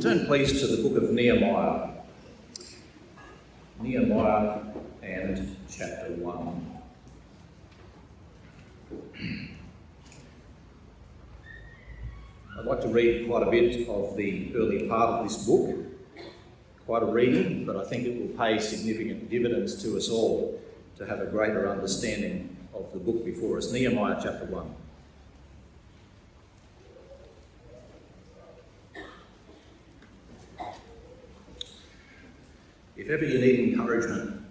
Turn please to the book of Nehemiah. Nehemiah and chapter 1. I'd like to read quite a bit of the early part of this book. Quite a reading, but I think it will pay significant dividends to us all to have a greater understanding of the book before us. Nehemiah chapter 1. If ever you need encouragement,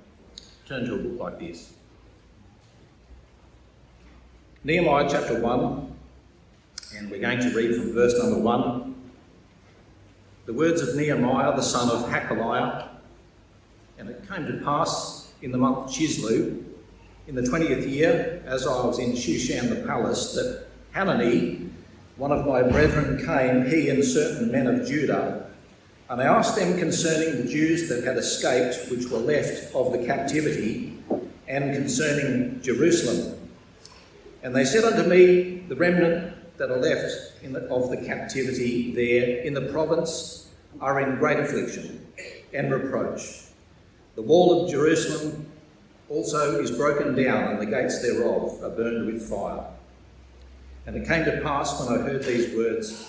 turn to a book like this. Nehemiah chapter 1, and we're going to read from verse number 1. The words of Nehemiah, the son of Hakaliah. And it came to pass in the month Chislew, in the 20th year, as I was in Shushan the palace, that Hanani, one of my brethren, came, he and certain men of Judah, and I asked them concerning the Jews that had escaped, which were left of the captivity, and concerning Jerusalem. And they said unto me, the remnant that are left of the captivity there in the province are in great affliction and reproach. The wall of Jerusalem also is broken down, and the gates thereof are burned with fire. And it came to pass, when I heard these words,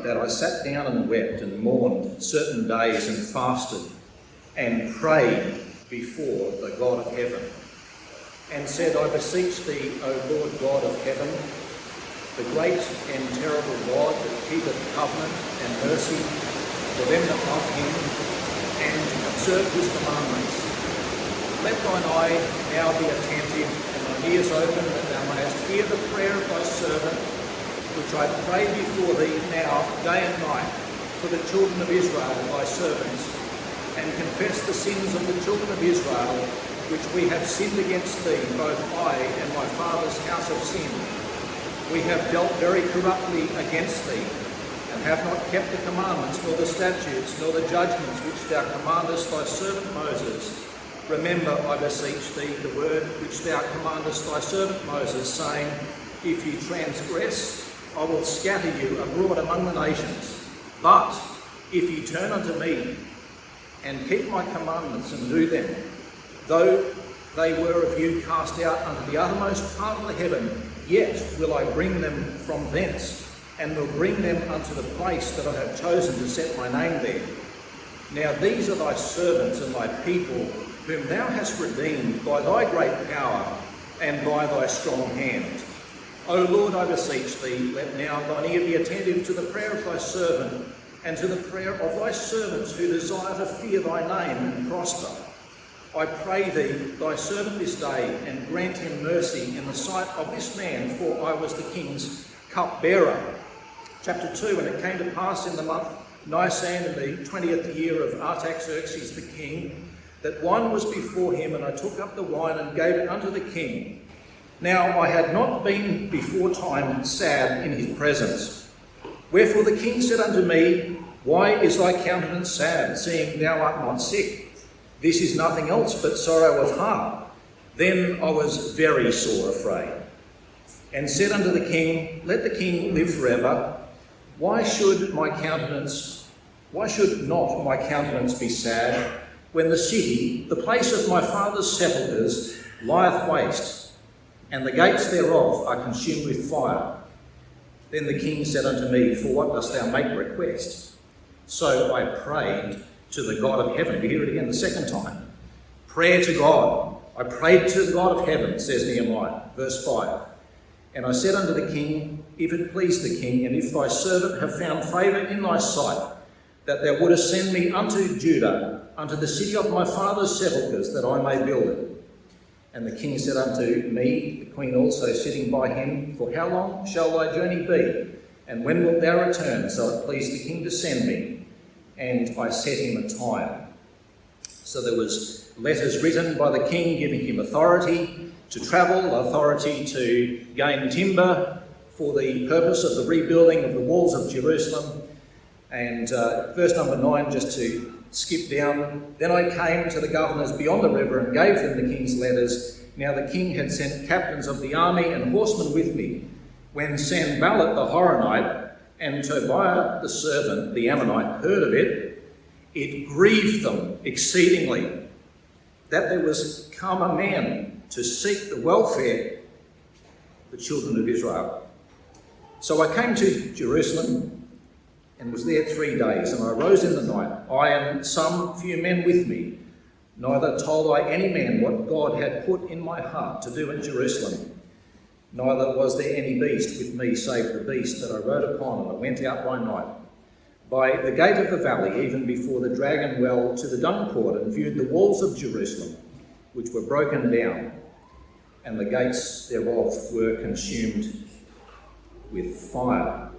that I sat down and wept and mourned certain days and fasted and prayed before the God of heaven, and said, I beseech thee, O Lord God of heaven, the great and terrible God that keepeth covenant and mercy for them that love him and observe his commandments. Let thine eye now be attentive and thine ears open, that thou mayest hear the prayer of thy servant, which I pray before thee now, day and night, for the children of Israel, thy servants, and confess the sins of the children of Israel, which we have sinned against thee, both I and my father's house have sinned. We have dealt very corruptly against thee, and have not kept the commandments, nor the statutes, nor the judgments which thou commandest thy servant Moses. Remember, I beseech thee, the word which thou commandest thy servant Moses, saying, if ye transgress, I will scatter you abroad among the nations. But if ye turn unto me, and keep my commandments and do them, though they were of you cast out unto the uttermost part of the heaven, yet will I bring them from thence, and will bring them unto the place that I have chosen to set my name there. Now these are thy servants and thy people, whom thou hast redeemed by thy great power and by thy strong hand. O Lord, I beseech thee, let now thine ear be attentive to the prayer of thy servant, and to the prayer of thy servants who desire to fear thy name and prosper. I pray thee, thy servant this day, and grant him mercy in the sight of this man, for I was the king's cupbearer. Chapter 2, and it came to pass in the month Nisan, in the 20th year of Artaxerxes the king, that wine was before him, and I took up the wine and gave it unto the king. Now I had not been before time sad in his presence. Wherefore the king said unto me, why is thy countenance sad, seeing thou art not sick? This is nothing else but sorrow of heart. Then I was very sore afraid, and said unto the king, let the king live forever. Why should not my countenance be sad, when the city, the place of my father's sepulchres, lieth waste, and the gates thereof are consumed with fire? Then the king said unto me, for what dost thou make request? So I prayed to the God of heaven. We hear it again the second time. Prayer to God. I prayed to the God of heaven, says Nehemiah, verse 5. And I said unto the king, if it please the king, and if thy servant have found favour in thy sight, that thou wouldest send me unto Judah, unto the city of my father's sepulchres, that I may build it. And the king said unto me, the queen also sitting by him, for how long shall thy journey be? And when wilt thou return? So it pleased the king to send me, and I set him a time. So there was letters written by the king giving him authority to travel, authority to gain timber for the purpose of the rebuilding of the walls of Jerusalem. And verse number 9, just to skip down. Then I came to the governors beyond the river and gave them the king's letters. Now the king had sent captains of the army and horsemen with me, when Sanballat the Horonite and Tobiah the servant, the Ammonite, heard of it, it grieved them exceedingly that there was come a man to seek the welfare of the children of Israel. So I came to Jerusalem and was there 3 days, and I rose in the night, I and some few men with me. Neither told I any man what God had put in my heart to do in Jerusalem. Neither was there any beast with me save the beast that I rode upon, and I went out by night, by the gate of the valley, even before the dragon well to the dung court, and viewed the walls of Jerusalem, which were broken down, and the gates thereof were consumed with fire.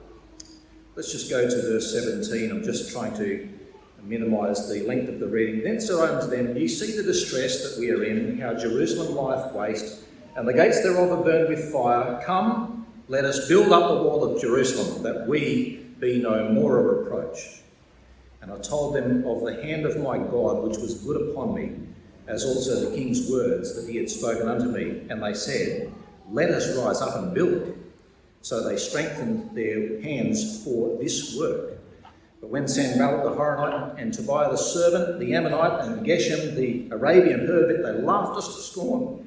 Let's just go to verse 17. I'm just trying to minimise the length of the reading. Then said I unto them, Ye see the distress that we are in, how Jerusalem lieth waste, and the gates thereof are burned with fire. Come, let us build up the wall of Jerusalem, that we be no more a reproach. And I told them of the hand of my God, which was good upon me, as also the king's words that he had spoken unto me. And they said, Let us rise up and build. So they strengthened their hands for this work. But when Sanballat the Horonite and Tobiah the servant, the Ammonite, and Geshem the Arabian heard of it, they laughed us to scorn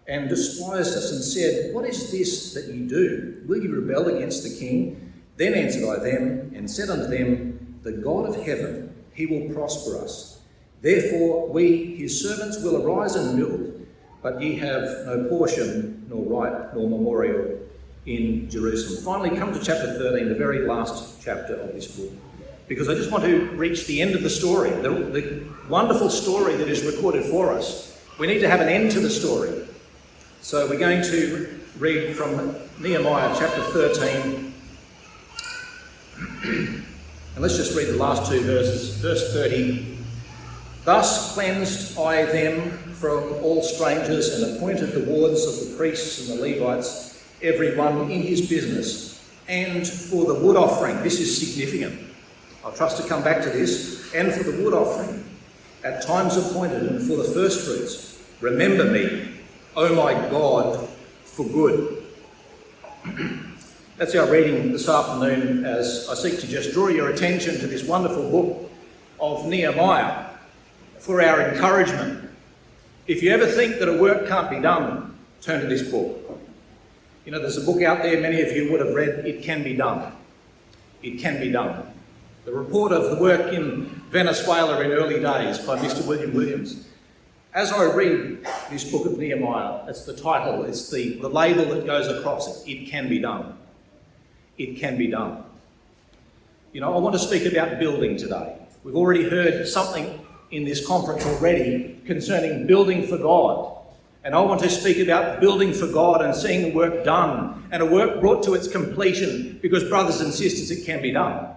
and despised us, and said, What is this that ye do? Will ye rebel against the king? Then answered I them, and said unto them, The God of heaven, he will prosper us. Therefore we, his servants, will arise and build, but ye have no portion, nor right, nor memorial in Jerusalem. Finally, come to chapter 13, the very last chapter of this book, because I just want to reach the end of the story, the wonderful story that is recorded for us. We need to have an end to the story. So we're going to read from Nehemiah chapter 13. And let's just read the last 2 verses. Verse 30. Thus cleansed I them from all strangers, and appointed the wards of the priests and the Levites, every one in his business. And for the wood offering, this is significant. I'll trust to come back to this. And for the wood offering, at times appointed, and for the first fruits, remember me, O my God, for good. That's our reading this afternoon, as I seek to just draw your attention to this wonderful book of Nehemiah for our encouragement. If you ever think that a work can't be done, turn to this book. You know, there's a book out there many of you would have read, It Can Be Done. It Can Be Done. The report of the work in Venezuela in early days by Mr. William Williams. As I read this book of Nehemiah, it's the title, it's the label that goes across it. It can be done. It can be done. You know, I want to speak about building today. We've already heard something in this conference already concerning building for God. And I want to speak about building for God and seeing the work done and a work brought to its completion, because, brothers and sisters, it can be done.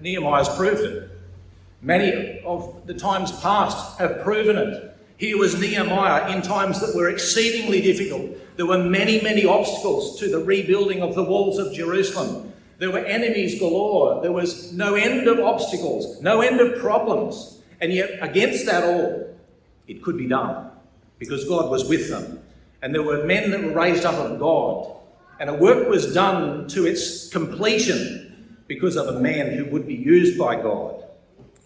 Nehemiah's proved it. Many of the times past have proven it. Here was Nehemiah in times that were exceedingly difficult. There were many, many obstacles to the rebuilding of the walls of Jerusalem. There were enemies galore. There was no end of obstacles, no end of problems. And yet, against that all, it could be done because God was with them. And there were men that were raised up of God. And a work was done to its completion because of a man who would be used by God.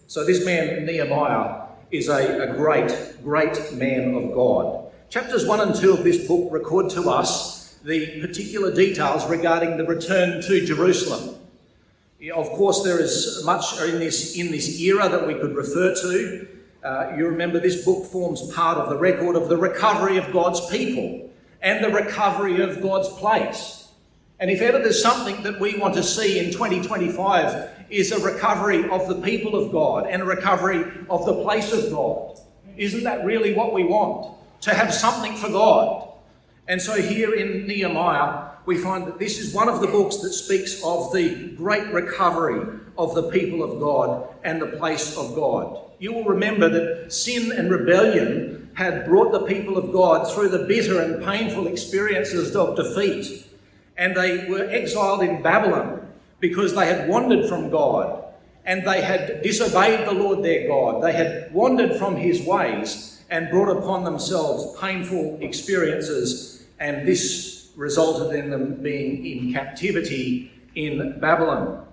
So this man, Nehemiah, is a great, great man of God. Chapters 1 and 2 of this book record to us the particular details regarding the return to Jerusalem. Of course, there is much in this era that we could refer to. You remember this book forms part of the record of the recovery of God's people and the recovery of God's place. And if ever there's something that we want to see in 2025 is a recovery of the people of God and a recovery of the place of God. Isn't that really what we want? To have something for God. And so here in Nehemiah, we find that this is one of the books that speaks of the great recovery of the people of God and the place of God. You will remember that sin and rebellion had brought the people of God through the bitter and painful experiences of defeat. And they were exiled in Babylon because they had wandered from God and they had disobeyed the Lord their God. They had wandered from his ways and brought upon themselves painful experiences, and this resulted in them being in captivity in Babylon.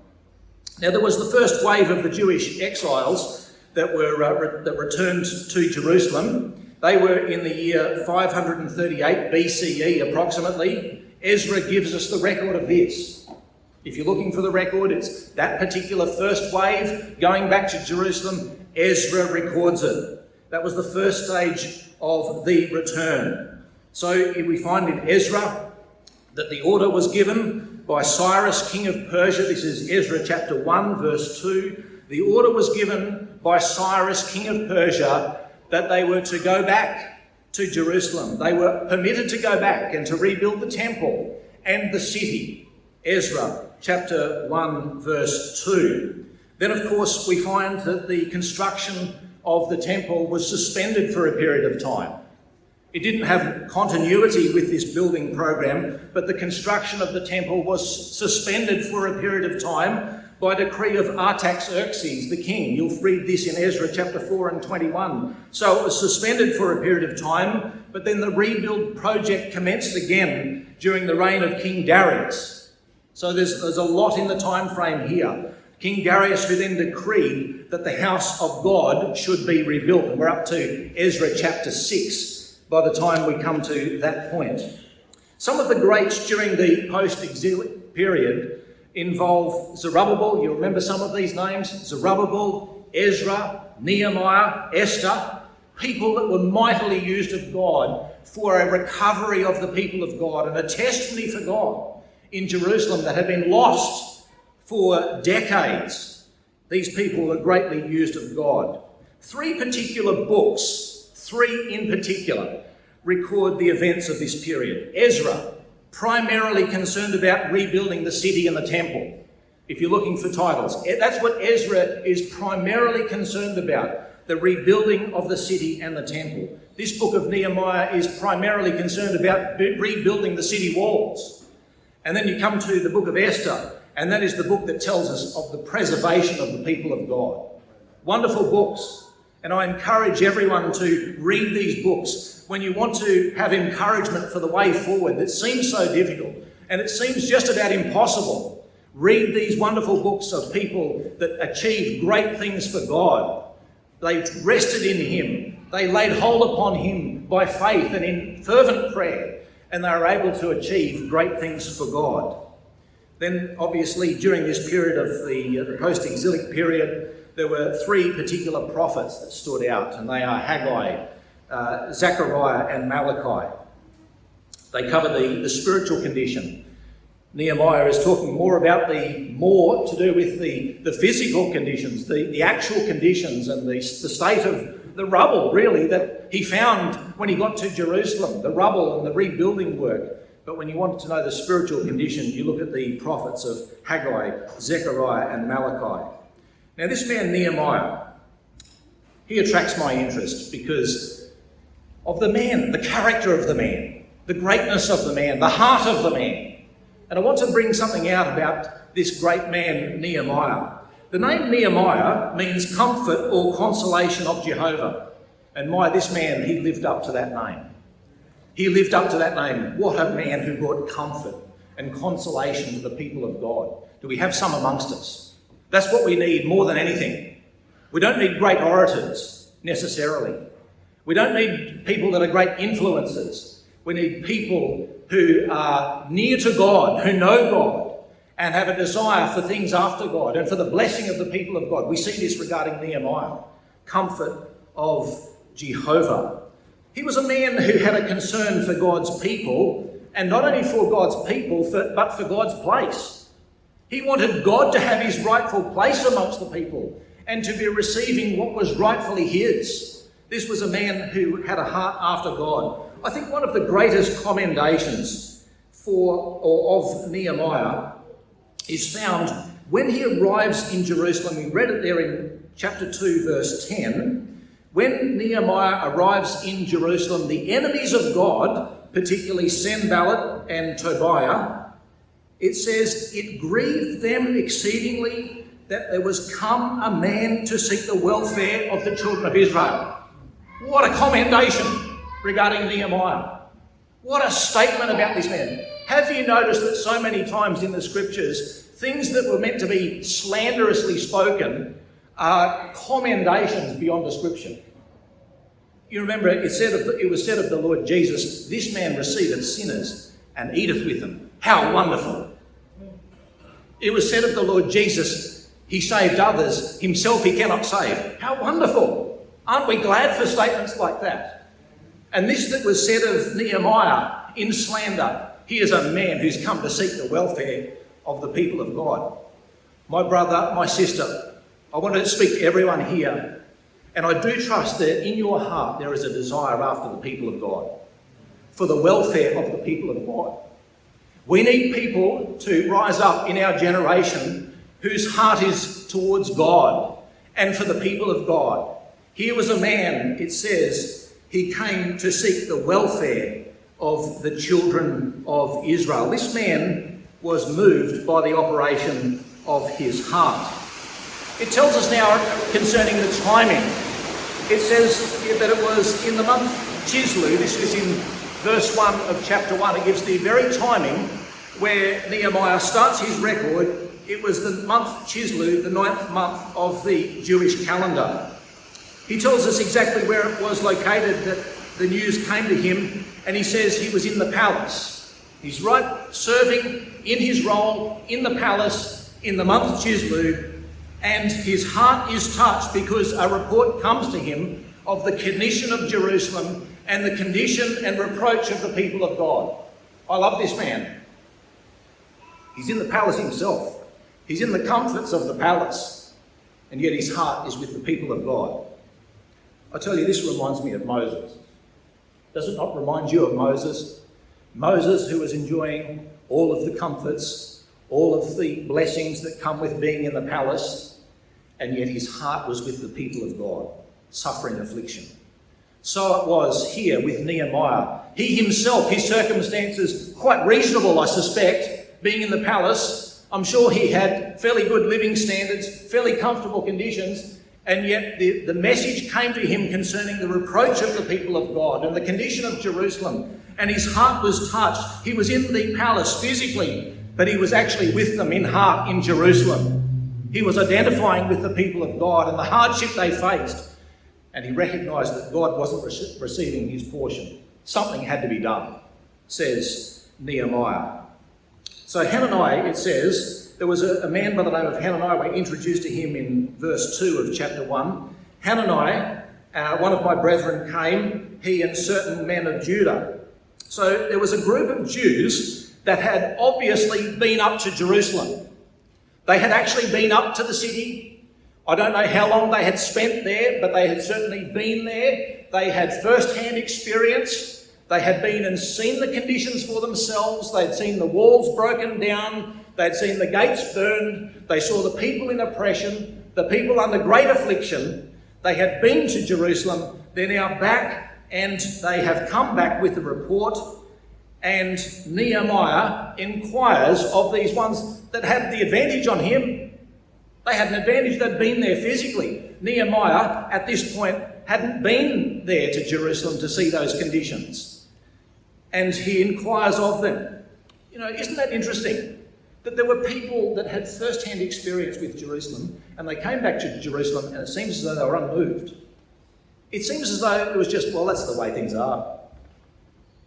Now, there was the first wave of the Jewish exiles that returned to Jerusalem. They were in the year 538 BCE approximately. Ezra gives us the record of this. If you're looking for the record, it's that particular first wave going back to Jerusalem. Ezra records it. That was the first stage of the return. So we find in Ezra that the order was given by Cyrus, king of Persia. This is Ezra chapter 1, verse 2. The order was given by Cyrus, king of Persia, that they were to go back to Jerusalem. They were permitted to go back and to rebuild the temple and the city. Ezra chapter 1, verse 2. Then, of course, we find that the construction of the temple was suspended for a period of time. It didn't have continuity with this building program, but the construction of the temple was suspended for a period of time by decree of Artaxerxes, the king. You'll read this in Ezra chapter 4 and 21. So it was suspended for a period of time, but then the rebuild project commenced again during the reign of King Darius. So there's a lot in the time frame here. King Darius, who then decreed that the house of God should be rebuilt. And we're up to Ezra chapter 6 by the time we come to that point. Some of the greats during the post-exilic period involve Zerubbabel. You remember some of these names? Zerubbabel, Ezra, Nehemiah, Esther. People that were mightily used of God for a recovery of the people of God and a testimony for God in Jerusalem that had been lost for decades. These people were greatly used of God. Three particular books, three in particular, record the events of this period. Ezra, primarily concerned about rebuilding the city and the temple. If you're looking for titles, that's what Ezra is primarily concerned about, the rebuilding of the city and the temple. This book of Nehemiah is primarily concerned about rebuilding the city walls. And then you come to the book of Esther, and that is the book that tells us of the preservation of the people of God. Wonderful books. And I encourage everyone to read these books when you want to have encouragement for the way forward that seems so difficult and it seems just about impossible. Read these wonderful books of people that achieved great things for God. They rested in Him. They laid hold upon Him by faith and in fervent prayer, and they were able to achieve great things for God. Then, obviously, during this period of the post-exilic period, there were three particular prophets that stood out, and they are Haggai, Zechariah and Malachi. They cover the spiritual condition. Nehemiah is talking more about more to do with the physical conditions, the actual conditions and the state of the rubble, really, that he found when he got to Jerusalem, the rubble and the rebuilding work. But when you want to know the spiritual condition, you look at the prophets of Haggai, Zechariah and Malachi. Now, this man Nehemiah, he attracts my interest because of the man, the character of the man, the greatness of the man, the heart of the man. And I want to bring something out about this great man, Nehemiah. The name Nehemiah means comfort or consolation of Jehovah. And this man, he lived up to that name. He lived up to that name. What a man who brought comfort and consolation to the people of God. Do we have some amongst us? That's what we need more than anything. We don't need great orators, necessarily. We don't need people that are great influencers. We need people who are near to God, who know God, and have a desire for things after God and for the blessing of the people of God. We see this regarding Nehemiah. Comfort of Jehovah. He was a man who had a concern for God's people, and not only for God's people, but for God's place. He wanted God to have his rightful place amongst the people and to be receiving what was rightfully his. This was a man who had a heart after God. I think one of the greatest commendations of Nehemiah is found when he arrives in Jerusalem. We read it there in chapter 2, verse 10. When Nehemiah arrives in Jerusalem, the enemies of God, particularly Sanballat and Tobiah, it says, it grieved them exceedingly that there was come a man to seek the welfare of the children of Israel. What a commendation regarding Nehemiah. What a statement about this man. Have you noticed that so many times in the scriptures, things that were meant to be slanderously spoken are commendations beyond description? You remember it was said of the Lord Jesus, "This man receiveth sinners and eateth with them." How wonderful. It was said of the Lord Jesus, "He saved others, himself he cannot save." How wonderful. Aren't we glad for statements like that? And this that was said of Nehemiah in slander, he is a man who's come to seek the welfare of the people of God. My brother, my sister, I want to speak to everyone here. And I do trust that in your heart there is a desire after the people of God, for the welfare of the people of God. We need people to rise up in our generation whose heart is towards God and for the people of God. Here was a man, it says, he came to seek the welfare of the children of Israel. This man was moved by the operation of his heart. It tells us now concerning the timing. It says here that it was in the month Chislu. This is in verse 1 of chapter 1. It gives the very timing where Nehemiah starts his record. It was the month Chislu, the 9th month of the Jewish calendar. He tells us exactly where it was located that the news came to him, and he says he was in the palace. He's right serving in his role in the palace in the month Chislu. And his heart is touched because a report comes to him of the condition of Jerusalem and the condition and reproach of the people of God. I love this man. He's in the palace himself. He's in the comforts of the palace. And yet his heart is with the people of God. I tell you, this reminds me of Moses. Does it not remind you of Moses? Moses, who was enjoying all of the comforts, all of the blessings that come with being in the palace, and yet his heart was with the people of God, suffering affliction. So it was here with Nehemiah. He himself, his circumstances, quite reasonable, I suspect, being in the palace. I'm sure he had fairly good living standards, fairly comfortable conditions, and yet the message came to him concerning the reproach of the people of God and the condition of Jerusalem, and his heart was touched. He was in the palace physically, but he was actually with them in heart in Jerusalem. He was identifying with the people of God and the hardship they faced. And he recognised that God wasn't receiving his portion. Something had to be done, says Nehemiah. So Hananiah, it says, there was a man by the name of Hananiah. We're introduced to him in verse 2 of chapter 1. Hananiah, one of my brethren, came, he and certain men of Judah. So there was a group of Jews that had obviously been up to Jerusalem. They had actually been up to the city. I don't know how long they had spent there, but they had certainly been there. They had first-hand experience. They had been and seen the conditions for themselves. They'd seen the walls broken down. They'd seen the gates burned. They saw the people in oppression, the people under great affliction. They had been to Jerusalem. They're now back, and they have come back with a report. And Nehemiah inquires of these ones that had the advantage on him. They had an advantage. They'd been there physically. Nehemiah, at this point, hadn't been there to Jerusalem to see those conditions. And he inquires of them. You know, isn't that interesting? That there were people that had first-hand experience with Jerusalem, and they came back to Jerusalem, and it seems as though they were unmoved. It seems as though it was just, well, that's the way things are.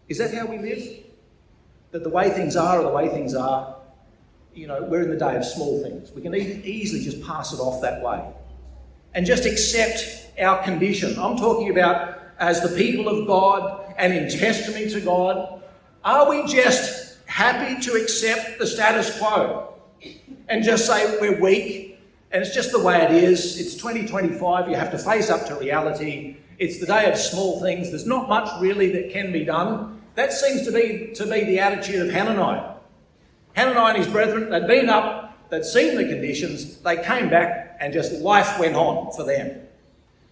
Is that how we live? That the way things are the way things are? You know, we're in the day of small things. We can easily just pass it off that way and just accept our condition. I'm talking about as the people of God and in testimony to God. Are we just happy to accept the status quo and just say we're weak and it's just the way it is? It's 2025. You have to face up to reality. It's the day of small things. There's not much really that can be done. That seems to be the attitude of Hananiah. Hananiah and his brethren, they'd been up, they'd seen the conditions, they came back, and just life went on for them.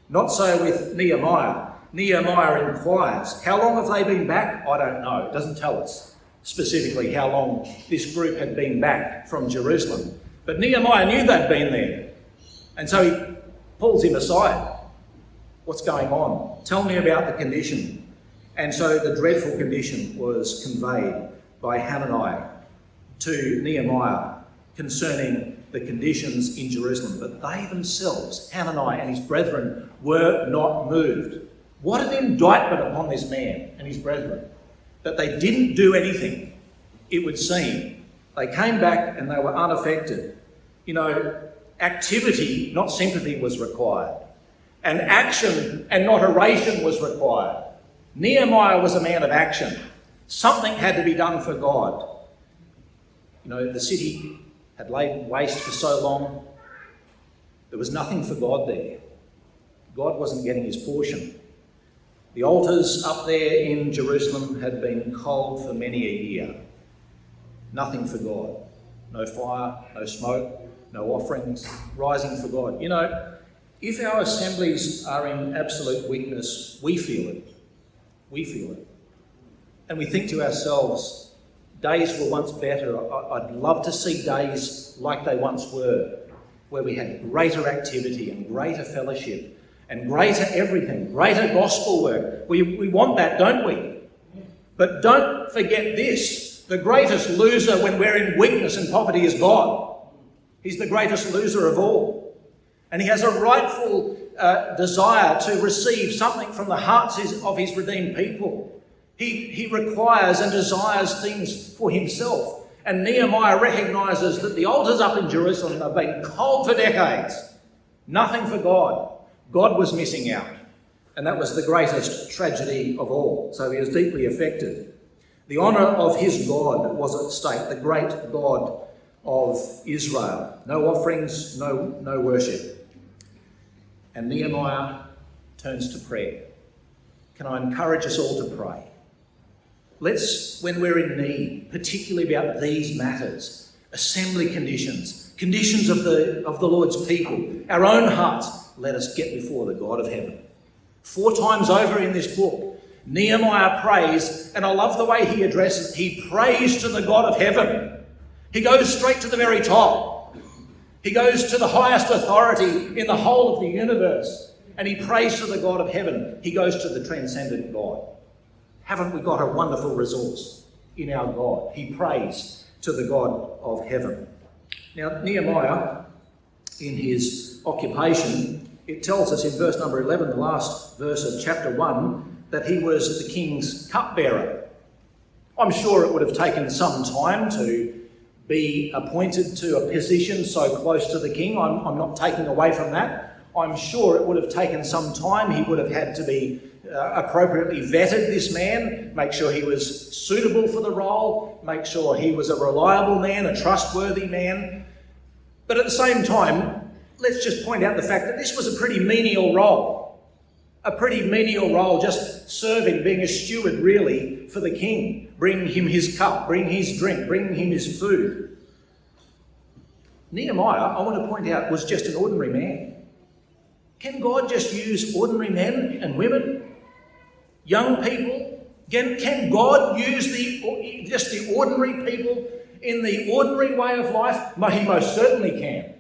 Not so with Nehemiah. Nehemiah inquires, how long have they been back? I don't know. It doesn't tell us specifically how long this group had been back from Jerusalem. But Nehemiah knew they'd been there. And so he pulls him aside. What's going on? Tell me about the condition. And so the dreadful condition was conveyed by Hanani to Nehemiah concerning the conditions in Jerusalem. But they themselves, Hanani and his brethren, were not moved. What an indictment upon this man and his brethren, that they didn't do anything, it would seem. They came back and they were unaffected. You know, activity, not sympathy, was required. And action and not oration was required. Nehemiah was a man of action. Something had to be done for God. You know, the city had laid waste for so long. There was nothing for God there. God wasn't getting his portion. The altars up there in Jerusalem had been cold for many a year. Nothing for God. No fire, no smoke, no offerings rising for God. You know, if our assemblies are in absolute weakness, we feel it. We feel it. And we think to ourselves, days were once better. I'd love to see days like they once were, where we had greater activity and greater fellowship and greater everything, greater gospel work. We want that, don't we? But don't forget this. The greatest loser when we're in weakness and poverty is God. He's the greatest loser of all. And he has a rightful desire to receive something from the hearts of his redeemed people. He requires and desires things for himself. And Nehemiah recognises that the altars up in Jerusalem have been cold for decades. Nothing for God. God was missing out. And that was the greatest tragedy of all. So he was deeply affected. The honour of his God was at stake, the great God of Israel. No offerings, no worship. And Nehemiah turns to prayer. Can I encourage us all to pray? Let's, when we're in need, particularly about these matters, assembly conditions, conditions of the Lord's people, our own hearts, let us get before the God of heaven. 4 times over in this book, Nehemiah prays, and I love the way he addresses it. He prays to the God of heaven. He goes straight to the very top. He goes to the highest authority in the whole of the universe, and he prays to the God of heaven. He goes to the transcendent God. Haven't we got a wonderful resource in our God? He prays to the God of heaven. Now, Nehemiah, in his occupation, it tells us in verse number 11, the last verse of chapter 1, that he was the king's cupbearer. I'm sure it would have taken some time to be appointed to a position so close to the king. I'm not taking away from that. I'm sure it would have taken some time. He would have had to be appropriately vetted, this man, make sure he was suitable for the role, make sure he was a reliable man, a trustworthy man. But at the same time, let's just point out the fact that this was a pretty menial role. A pretty menial role, just serving, being a steward really for the king, bringing him his cup, bringing his drink, bringing him his food. Nehemiah, I want to point out, was just an ordinary man. Can God just use ordinary men and women? Young people? Can God use just the ordinary people in the ordinary way of life? He most certainly can.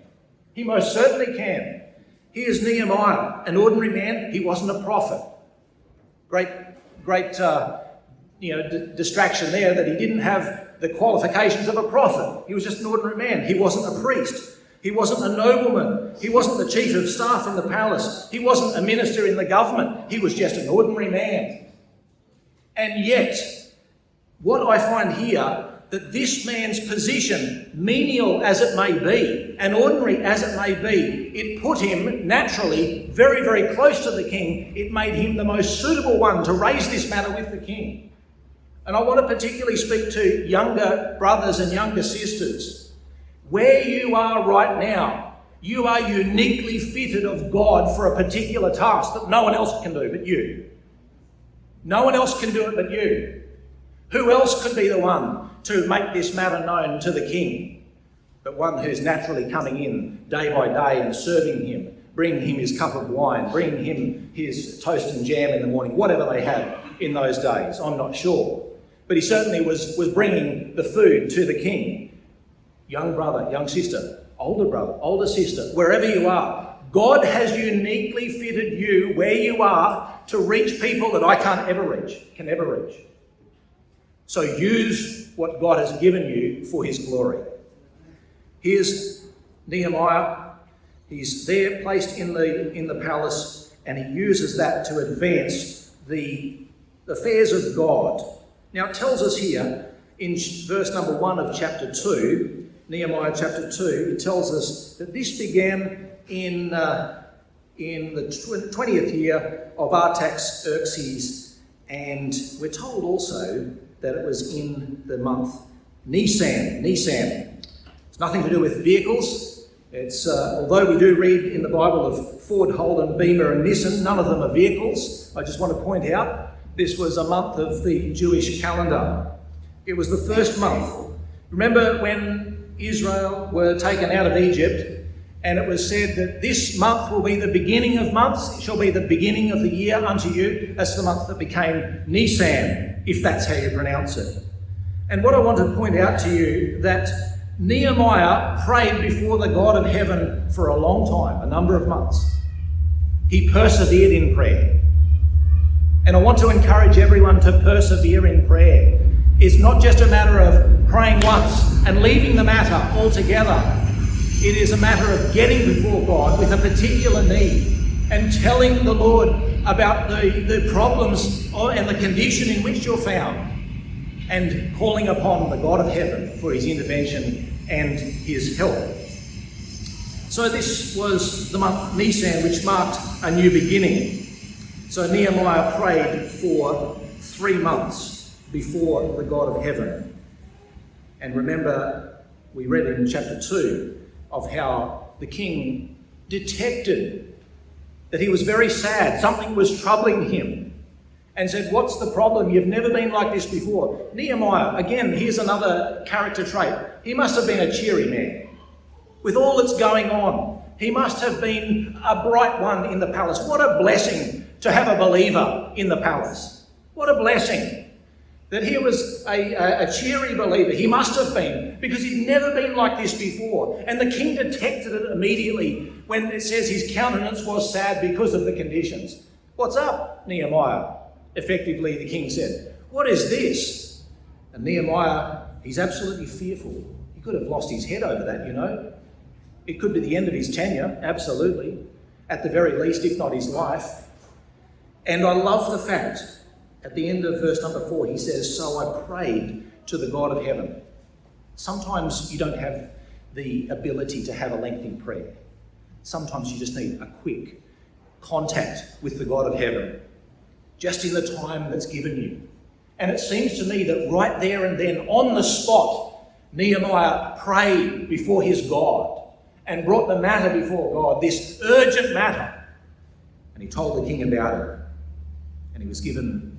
He most certainly can. Here's Nehemiah, an ordinary man. He wasn't a prophet. Great distraction there that he didn't have the qualifications of a prophet. He was just an ordinary man. He wasn't a priest. He wasn't a nobleman. He wasn't the chief of staff in the palace. He wasn't a minister in the government. He was just an ordinary man. And yet, what I find here, that this man's position, menial as it may be, and ordinary as it may be, it put him naturally very, very close to the king. It made him the most suitable one to raise this matter with the king. And I want to particularly speak to younger brothers and younger sisters. Where you are right now, you are uniquely fitted of God for a particular task that no one else can do but you. No one else can do it but you. Who else could be the one to make this matter known to the king? But one who's naturally coming in day by day and serving him, bringing him his cup of wine, bringing him his toast and jam in the morning, whatever they had in those days, I'm not sure. But he certainly was bringing the food to the king. Young brother, young sister, older brother, older sister, wherever you are, God has uniquely fitted you where you are to reach people that I can never reach. So use what God has given you for his glory. Here's Nehemiah. He's there placed in the palace, and he uses that to advance the affairs of God. Now it tells us here in verse number 1 of chapter 2, Nehemiah chapter 2, it tells us that this began in the 20th year of Artaxerxes, and we're told also that it was in the month Nisan. It's nothing to do with vehicles. It's although we do read in the Bible of Ford, Holden, Beamer and Nissan, none of them are vehicles. I just want to point out this was a month of the Jewish calendar. It was the first month. Remember when Israel were taken out of Egypt, and it was said that this month will be the beginning of months, it shall be the beginning of the year unto you. That's the month that became Nisan, if that's how you pronounce it. And what I want to point out to you, that Nehemiah prayed before the God of heaven for a long time, a number of months. He persevered in prayer. And I want to encourage everyone to persevere in prayer. It's not just a matter of praying once and leaving the matter altogether. It is a matter of getting before God with a particular need and telling the Lord about the problems and the condition in which you're found, and calling upon the God of heaven for his intervention and his help. So this was the month Nisan, which marked a new beginning. So Nehemiah prayed for 3 months before the God of heaven. And remember, we read in chapter 2 of how the king detected that he was very sad. Something was troubling him, and said, "What's the problem? You've never been like this before." Nehemiah, again, here's another character trait. He must have been a cheery man. With all that's going on, he must have been a bright one in the palace. What a blessing to have a believer in the palace. What a blessing that he was a cheery believer. He must have been, because he'd never been like this before. And the king detected it immediately when it says his countenance was sad because of the conditions. "What's up, Nehemiah?" Effectively, the king said. "What is this?" And Nehemiah, he's absolutely fearful. He could have lost his head over that, you know. It could be the end of his tenure, absolutely. At the very least, if not his life. And I love the fact, at the end of verse number 4, he says, "So I prayed to the God of heaven." Sometimes you don't have the ability to have a lengthy prayer. Sometimes you just need a quick contact with the God of heaven, just in the time that's given you. And it seems to me that right there and then, on the spot, Nehemiah prayed before his God and brought the matter before God, this urgent matter. And he told the king about it. And he was given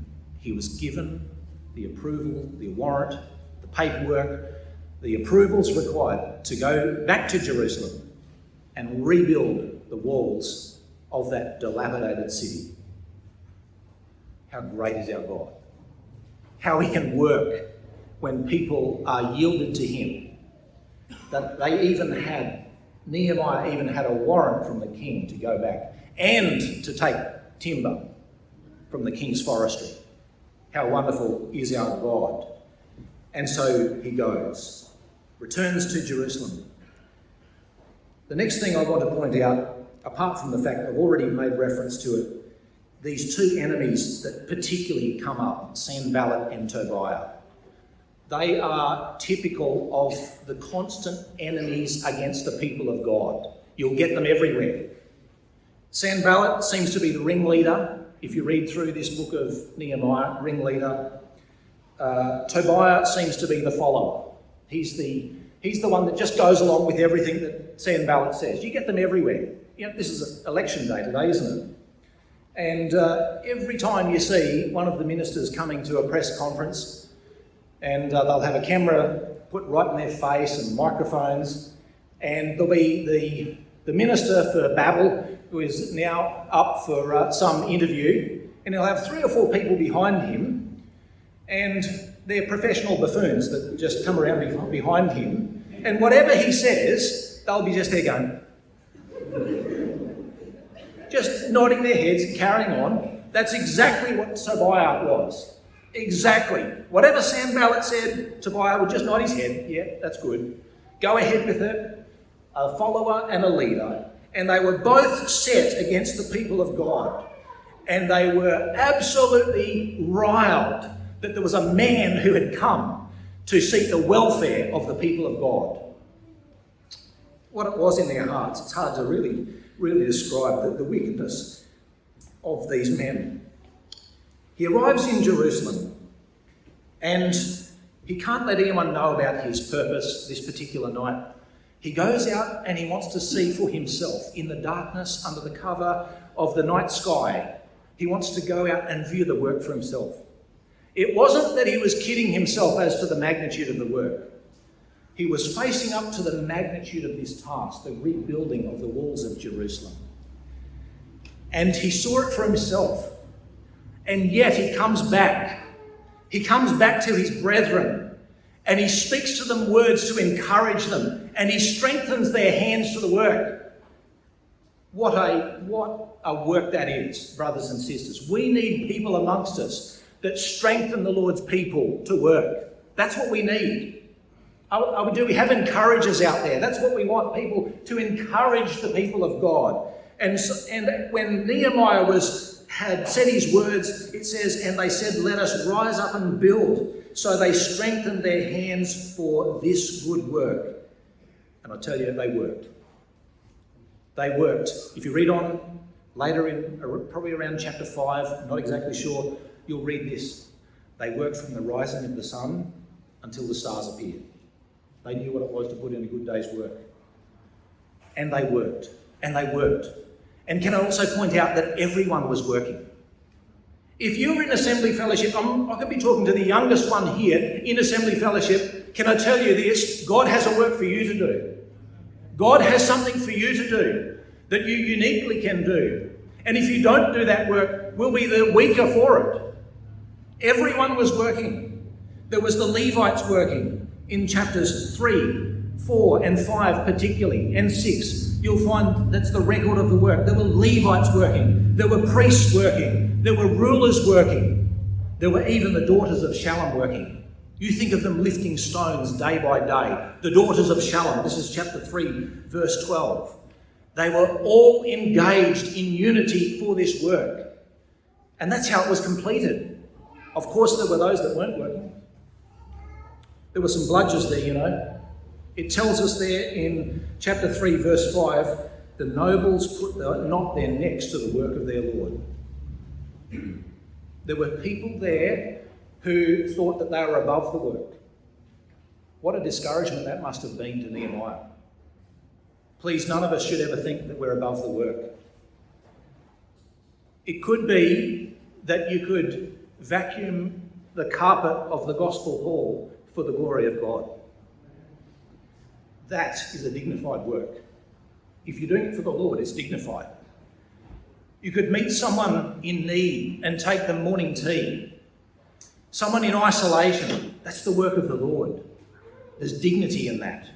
the approval, the warrant, the paperwork, the approvals required to go back to Jerusalem and rebuild the walls of that dilapidated city. How great is our God. How he can work when people are yielded to him. That Nehemiah even had a warrant from the king to go back and to take timber from the king's forestry. How wonderful is our God. And so he goes, returns to Jerusalem. The next thing I want to point out, apart from the fact I've already made reference to it, these two enemies that particularly come up, Sanballat and Tobiah. They are typical of the constant enemies against the people of God. You'll get them everywhere. Sanballat seems to be the ringleader. If you read through this book of Nehemiah, ringleader. Tobiah seems to be the follower. He's the one that just goes along with everything that Sanballat says. You get them everywhere. You know, this is election day today, isn't it? And every time you see one of the ministers coming to a press conference, and they'll have a camera put right in their face and microphones, and there'll be the minister for Babel, who is now up for some interview, and he'll have 3 or 4 people behind him, and they're professional buffoons that just come around behind him, and whatever he says, they'll be just there going, just nodding their heads and carrying on. That's exactly what Tobiah was. Exactly. Whatever Sanballat said, Tobiah would just nod his head. Yeah, that's good. Go ahead with it. A follower and a leader. And they were both set against the people of God. And they were absolutely riled that there was a man who had come to seek the welfare of the people of God. What it was in their hearts, it's hard to really describe the wickedness of these men. He arrives in Jerusalem and he can't let anyone know about his purpose this particular night. He goes out and he wants to see for himself in the darkness under the cover of the night sky. He wants to go out and view the work for himself. It wasn't that he was kidding himself as to the magnitude of the work. He was facing up to the magnitude of this task, the rebuilding of the walls of Jerusalem. And he saw it for himself. And yet he comes back. He comes back to his brethren and he speaks to them words to encourage them and he strengthens their hands to the work. What a work that is, brothers and sisters. We need people amongst us that strengthen the Lord's people to work. That's what we need. Do we have encouragers out there? That's what we want, people to encourage the people of God. And when Nehemiah had said his words, it says, and they said, let us rise up and build. So they strengthened their hands for this good work. And I tell you, they worked. They worked. If you read on later in, probably around chapter 5, not exactly sure, you'll read this. They worked from the rising of the sun until the stars appeared. They knew what it was to put in a good day's work. And they worked. And they worked. And can I also point out that everyone was working? If you're in Assembly Fellowship, I could be talking to the youngest one here in Assembly Fellowship. Can I tell you this? God has a work for you to do. God has something for you to do that you uniquely can do. And if you don't do that work, we'll be the weaker for it. Everyone was working. There was the Levites working in chapters 3, 4 and 5 particularly, and 6. You'll find that's the record of the work. There were Levites working. There were priests working. There were rulers working. There were even the daughters of Shallum working. You think of them lifting stones day by day. The daughters of Shallum, this is chapter 3, verse 12. They were all engaged in unity for this work. And that's how it was completed. Of course, there were those that weren't working. There were some bludgers there, you know. It tells us there in chapter 3, verse 5, the nobles not their necks to the work of their Lord. There were people there who thought that they were above the work. What a discouragement that must have been to Nehemiah. Please, none of us should ever think that we're above the work. It could be that you could vacuum the carpet of the gospel hall for the glory of God. That is a dignified work. If you're doing it for the Lord, it's dignified. You could meet someone in need and take them morning tea. Someone in isolation, that's the work of the Lord. There's dignity in that.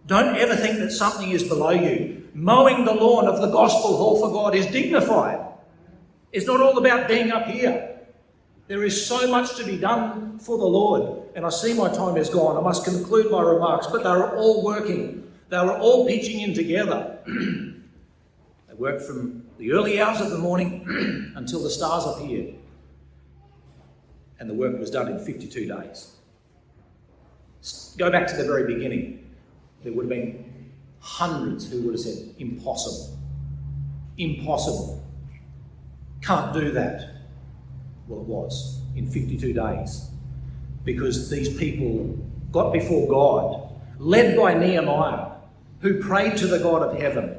Don't ever think that something is below you. Mowing the lawn of the gospel hall for God is dignified. It's not all about being up here. There is so much to be done for the Lord. And I see my time is gone. I must conclude my remarks. But they were all working. They were all pitching in together. They worked from the early hours of the morning until the stars appeared. And the work was done in 52 days. Go back to the very beginning. There would have been hundreds who would have said, impossible. Impossible. Can't do that. Well, it was in 52 days. Because these people got before God, led by Nehemiah, who prayed to the God of heaven.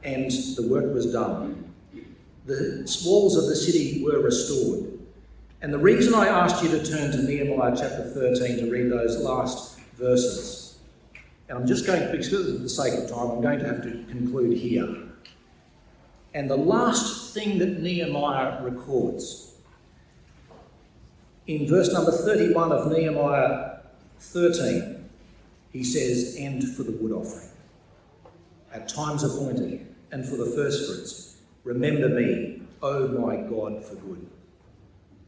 And the work was done. The walls of the city were restored. And the reason I asked you to turn to Nehemiah chapter 13 to read those last verses, and I'm just going to, because of the sake of time, I'm going to have to conclude here. And the last thing that Nehemiah records, in verse number 31 of Nehemiah 13, he says, and for the wood offering, at times appointed, and for the firstfruits, remember me, O my God, for good.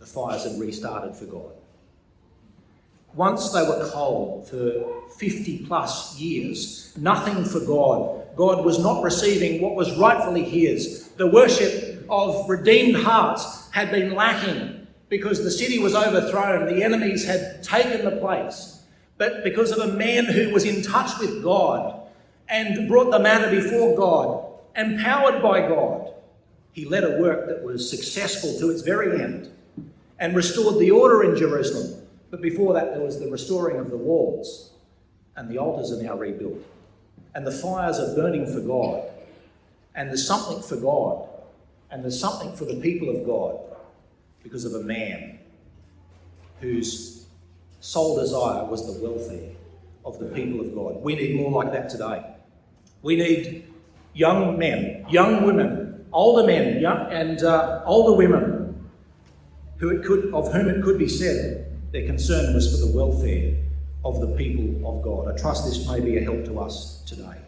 the fires had restarted for God. Once they were cold for 50 plus years, nothing for God. God was not receiving what was rightfully his. The worship of redeemed hearts had been lacking because the city was overthrown. The enemies had taken the place. But because of a man who was in touch with God and brought the matter before God, empowered by God, he led a work that was successful to its very end and restored the order in Jerusalem. But before that, there was the restoring of the walls, and the altars are now rebuilt, and the fires are burning for God, and there's something for God, and there's something for the people of God because of a man whose sole desire was the welfare of the people of God. We need more like that today. We need young men, young women, older men, older women, of whom it could be said their concern was for the welfare of the people of God. I trust this may be a help to us today.